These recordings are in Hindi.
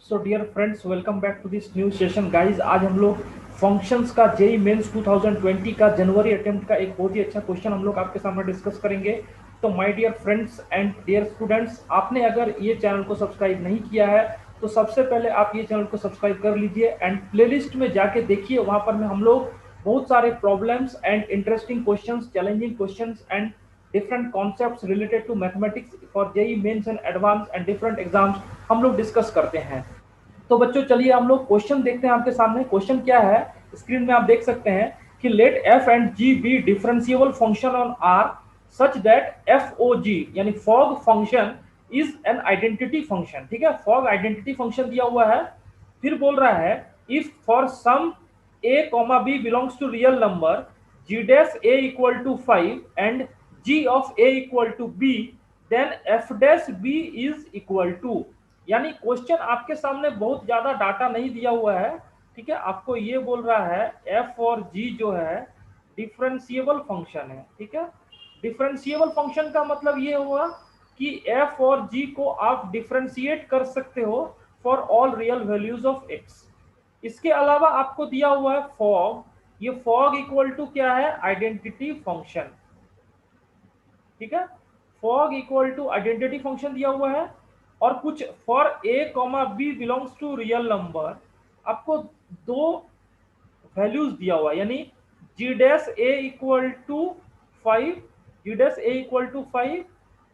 So dear friends, welcome back to this new session guys. आज हम लोग फंक्शंस का जेई मेंस 2020 का जनवरी अटेम्प्ट का एक बहुत ही अच्छा क्वेश्चन हम लोग आपके सामने डिस्कस करेंगे। तो my dear friends and dear students, आपने अगर ये चैनल को सब्सक्राइब नहीं किया है तो सबसे पहले आप ये चैनल को सब्सक्राइब कर लीजिए एंड प्लेलिस्ट में जाके देखिए। वहाँ पर में हम लोग बहुत सारे problems and interesting questions, challenging questions and different concepts related to mathematics for JEE mains and advance and different exams हम लोग डिस्कस करते हैं। तो बच्चों चलिए हम लोग क्वेश्चन देखते हैं। आपके सामने क्वेश्चन क्या है, स्क्रीन में आप देख सकते हैं कि let F and G be differentiable function on R such that F O G यानी fog function is an identity function. ठीक है, फॉग आइडेंटिटी फंक्शन दिया हुआ है। फिर बोल रहा है if for some A comma B belongs to real number G dash A equal to 5 and ji of A equal to B then F dash B is equal to. यानी क्वेश्चन आपके सामने बहुत ज्यादा डाटा नहीं दिया हुआ है। ठीक है, आपको ये बोल रहा है एफ और जी जो है डिफरेंशिएबल फंक्शन है। ठीक है, डिफरेंशिएबल फंक्शन का मतलब ये हुआ कि एफ और जी को आप डिफरेंशिएट कर सकते हो for all real values of x. इसके अलावा आपको दिया हुआ है फॉग। ये फॉग इक्वल टू क्या है, आइडेंटिटी फंक्शन। ठीक है, fog equal to identity function दिया हुआ है और कुछ for a comma B belongs to real number आपको दो वैल्यूज दिया हुआ है, यानी g dash A equal to 5, g dash A equal to 5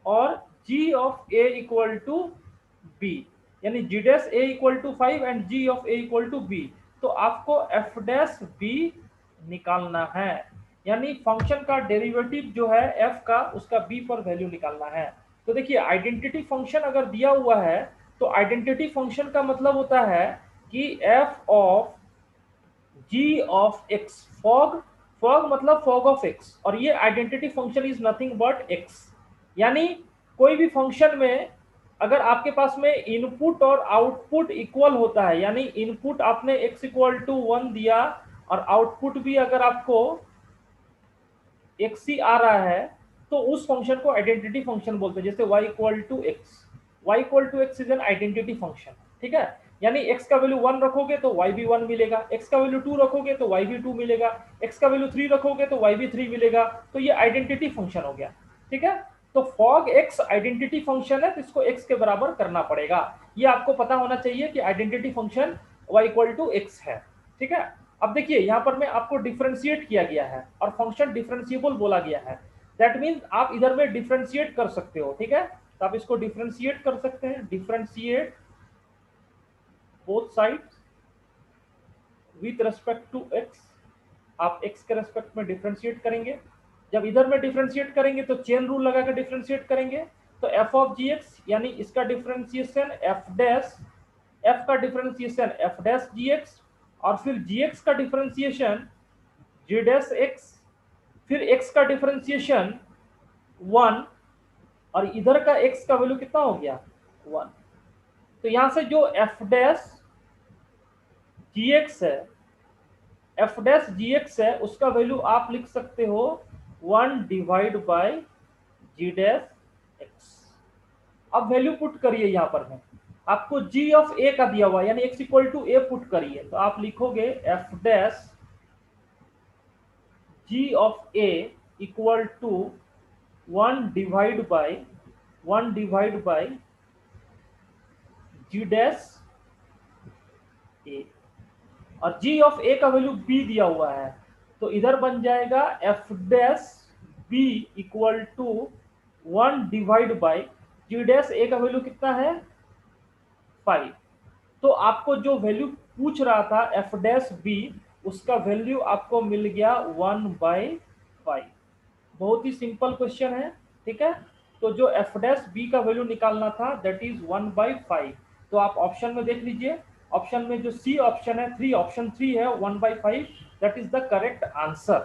और g of A equal to b, यानी g dash A equal to 5 and ji of A equal to b. तो आपको एफ डैश बी निकालना है, यानी फंक्शन का डेरिवेटिव जो है एफ का उसका बी पर वैल्यू निकालना है। तो देखिए आइडेंटिटी फंक्शन अगर दिया हुआ है तो आइडेंटिटी फंक्शन का मतलब होता है कि f of g of x, fog, fog मतलब फॉग ऑफ एक्स, और ये identity function is nothing but x. यानी कोई भी फंक्शन में अगर आपके पास में इनपुट और आउटपुट इक्वल होता है, यानी इनपुट आपने एक्स इक्वल टू 1 दिया और आउटपुट भी अगर आपको एक्स ही आ रहा है तो उस फंक्शन को आइडेंटिटी फंक्शन बोलते हैं। जैसे y equal to x, y equal to x is an identity function. ठीक है, यानी x का वैल्यू 1 रखोगे तो y भी 1 मिलेगा, x का वैल्यू 2 रखोगे तो y भी 2 मिलेगा, x का वैल्यू 3 रखोगे तो y भी 3 मिलेगा। तो ये आइडेंटिटी फंक्शन हो गया। ठीक है, तो फॉग x आइडेंटिटी फंक्शन है तो इसको x के बराबर करना पड़ेगा। ये आपको पता होना चाहिए कि identity function y equal to x है। ठीक है, अब देखिए यहां पर में आपको डिफरेंशिएट किया गया है और फंक्शन डिफरेंशिएबल बोला गया है। दैट मीन्स आप इधर में डिफरेंशिएट कर सकते हो। ठीक है, तो आप इसको डिफरेंशिएट कर सकते हैं, differentiate both sides with respect to x. आप एक्स के रेस्पेक्ट में डिफरेंशिएट करेंगे। जब इधर में डिफरेंशिएट करेंगे तो चेन रूल लगाकर डिफरेंशिएट करेंगे। तो एफ ऑफ जी एक्स यानी इसका डिफरेंशिएशन एफ डैश, एफ का डिफरेंशिएशन एफ डैश जी एक्स, और फिर जी एक्स का डिफरेंशिएशन जी डैश एक्स, फिर x का डिफरेंशिएशन 1 और इधर का x का वैल्यू कितना हो गया 1। तो यहां से जो f डैश gx है, f डैश gx है उसका वैल्यू आप लिख सकते हो 1 divide bye g dash x। अब वैल्यू पुट करिए, यहां पर में आपको g ऑफ a का दिया हुआ है यानी x equal to a put करिए तो आप लिखोगे f dash g of a equal to 1 divide by g dash a, और जी ऑफ ए का वैल्यू बी दिया हुआ है तो इधर बन जाएगा f dash b equal to 1 divide by g dash a का वैल्यू कितना है 5। तो आपको जो वैल्यू पूछ रहा था एफ डैश बी उसका वैल्यू आपको मिल गया 1/5। बहुत ही सिंपल क्वेश्चन है। ठीक है, तो जो एफ डैश बी का वैल्यू निकालना था दैट इज 1/5। तो आप ऑप्शन में देख लीजिए, ऑप्शन में जो सी ऑप्शन है, ऑप्शन 3 है 1/5, that is the correct answer.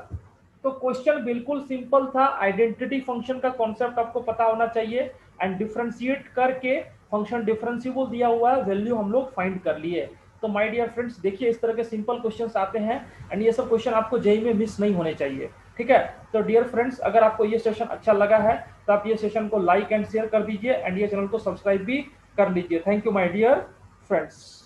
तो क्वेश्चन बिल्कुल सिंपल था। आइडेंटिटी फंक्शन का कॉन्सेप्ट आपको पता होना चाहिए एंड डिफरेंशिएट करके फंक्शन डिफरेंशिएबल दिया हुआ है, वैल्यू हम लोग फाइंड कर लिए। तो माय डियर फ्रेंड्स देखिए इस तरह के सिंपल क्वेश्चंस आते हैं एंड ये सब क्वेश्चन आपको जेईई में मिस नहीं होने चाहिए। ठीक है, तो डियर फ्रेंड्स अगर आपको ये सेशन अच्छा लगा है तो आप ये सेशन को लाइक एंड शेयर कर दीजिए एंड ये चैनल को सब्सक्राइब भी कर लीजिए। Thank you my dear friends.